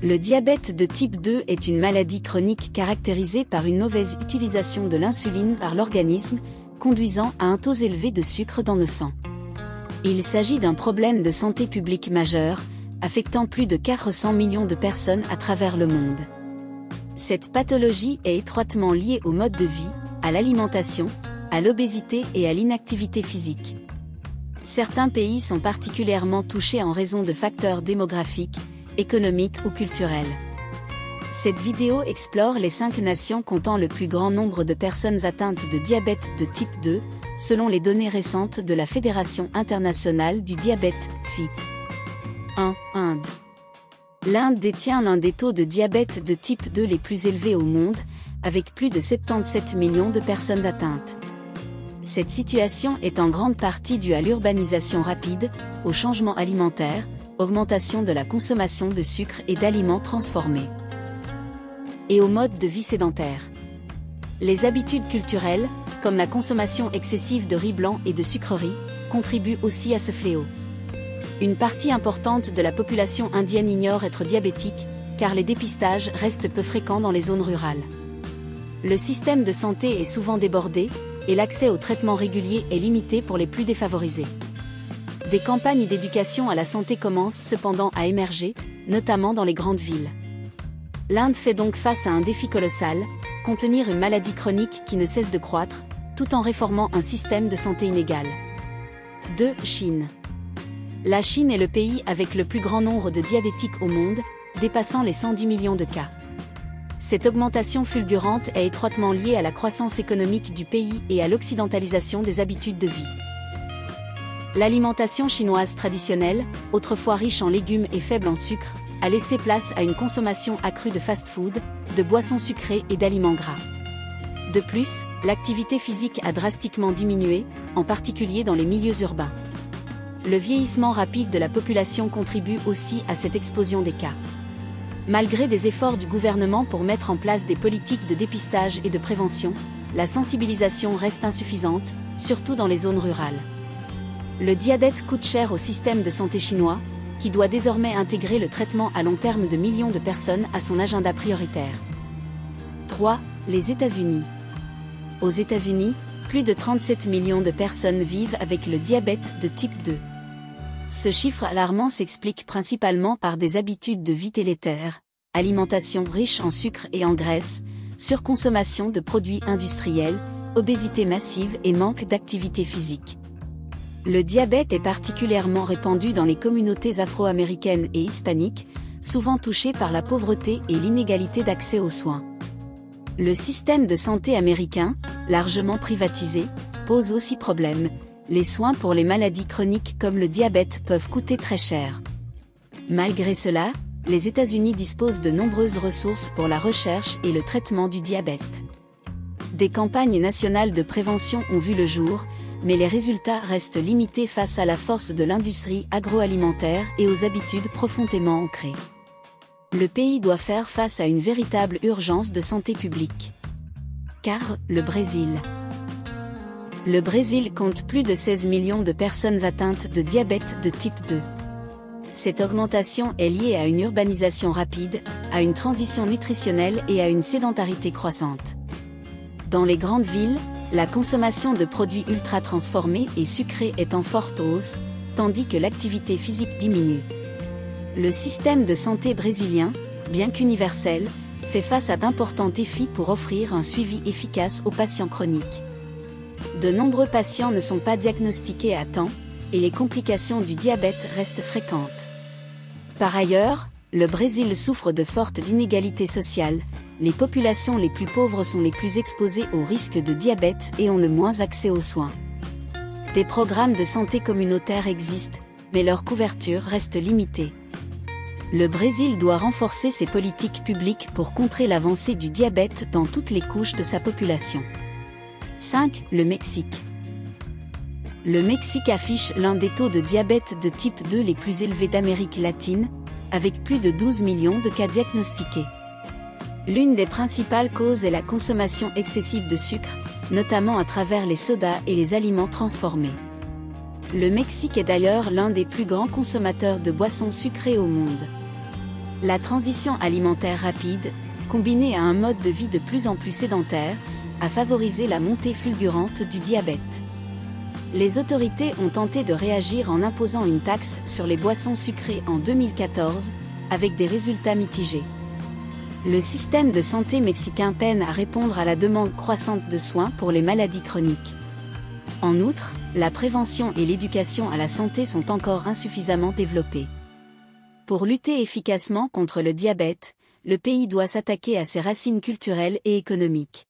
Le diabète de type 2 est une maladie chronique caractérisée par une mauvaise utilisation de l'insuline par l'organisme, conduisant à un taux élevé de sucre dans le sang. Il s'agit d'un problème de santé publique majeur, affectant plus de 400 millions de personnes à travers le monde. Cette pathologie est étroitement liée au mode de vie, à l'alimentation, à l'obésité et à l'inactivité physique. Certains pays sont particulièrement touchés en raison de facteurs démographiques, économiques ou culturels. Cette vidéo explore les 5 nations comptant le plus grand nombre de personnes atteintes de diabète de type 2, selon les données récentes de la Fédération internationale du diabète, FIT. 1. Inde. L'Inde détient l'un des taux de diabète de type 2 les plus élevés au monde, avec plus de 77 millions de personnes atteintes. Cette situation est en grande partie due à l'urbanisation rapide, au changement alimentaire, augmentation de la consommation de sucre et d'aliments transformés, et au mode de vie sédentaire. Les habitudes culturelles, comme la consommation excessive de riz blanc et de sucreries, contribuent aussi à ce fléau. Une partie importante de la population indienne ignore être diabétique, car les dépistages restent peu fréquents dans les zones rurales. Le système de santé est souvent débordé, et l'accès aux traitements réguliers est limité pour les plus défavorisés. Des campagnes d'éducation à la santé commencent cependant à émerger, notamment dans les grandes villes. L'Inde fait donc face à un défi colossal, contenir une maladie chronique qui ne cesse de croître, tout en réformant un système de santé inégal. 2. Chine. La Chine est le pays avec le plus grand nombre de diabétiques au monde, dépassant les 110 millions de cas. Cette augmentation fulgurante est étroitement liée à la croissance économique du pays et à l'occidentalisation des habitudes de vie. L'alimentation chinoise traditionnelle, autrefois riche en légumes et faible en sucre, a laissé place à une consommation accrue de fast-food, de boissons sucrées et d'aliments gras. De plus, l'activité physique a drastiquement diminué, en particulier dans les milieux urbains. Le vieillissement rapide de la population contribue aussi à cette explosion des cas. Malgré des efforts du gouvernement pour mettre en place des politiques de dépistage et de prévention, la sensibilisation reste insuffisante, surtout dans les zones rurales. Le diabète coûte cher au système de santé chinois, qui doit désormais intégrer le traitement à long terme de millions de personnes à son agenda prioritaire. 3. Les États-Unis. Aux États-Unis, plus de 37 millions de personnes vivent avec le diabète de type 2. Ce chiffre alarmant s'explique principalement par des habitudes de vie délétères, alimentation riche en sucre et en graisse, surconsommation de produits industriels, obésité massive et manque d'activité physique. Le diabète est particulièrement répandu dans les communautés afro-américaines et hispaniques, souvent touchées par la pauvreté et l'inégalité d'accès aux soins. Le système de santé américain, largement privatisé, pose aussi problème. Les soins pour les maladies chroniques comme le diabète peuvent coûter très cher. Malgré cela, les États-Unis disposent de nombreuses ressources pour la recherche et le traitement du diabète. Des campagnes nationales de prévention ont vu le jour, mais les résultats restent limités face à la force de l'industrie agroalimentaire et aux habitudes profondément ancrées. Le pays doit faire face à une véritable urgence de santé publique. Car, le Brésil. Le Brésil compte plus de 16 millions de personnes atteintes de diabète de type 2. Cette augmentation est liée à une urbanisation rapide, à une transition nutritionnelle et à une sédentarité croissante. Dans les grandes villes, la consommation de produits ultra-transformés et sucrés est en forte hausse, tandis que l'activité physique diminue. Le système de santé brésilien, bien qu'universel, fait face à d'importants défis pour offrir un suivi efficace aux patients chroniques. De nombreux patients ne sont pas diagnostiqués à temps, et les complications du diabète restent fréquentes. Par ailleurs, le Brésil souffre de fortes inégalités sociales, les populations les plus pauvres sont les plus exposées au risque de diabète et ont le moins accès aux soins. Des programmes de santé communautaire existent, mais leur couverture reste limitée. Le Brésil doit renforcer ses politiques publiques pour contrer l'avancée du diabète dans toutes les couches de sa population. 5. Le Mexique. Le Mexique affiche l'un des taux de diabète de type 2 les plus élevés d'Amérique latine, avec plus de 12 millions de cas diagnostiqués. L'une des principales causes est la consommation excessive de sucre, notamment à travers les sodas et les aliments transformés. Le Mexique est d'ailleurs l'un des plus grands consommateurs de boissons sucrées au monde. La transition alimentaire rapide, combinée à un mode de vie de plus en plus sédentaire, a favorisé la montée fulgurante du diabète. Les autorités ont tenté de réagir en imposant une taxe sur les boissons sucrées en 2014, avec des résultats mitigés. Le système de santé mexicain peine à répondre à la demande croissante de soins pour les maladies chroniques. En outre, la prévention et l'éducation à la santé sont encore insuffisamment développées. Pour lutter efficacement contre le diabète, le pays doit s'attaquer à ses racines culturelles et économiques.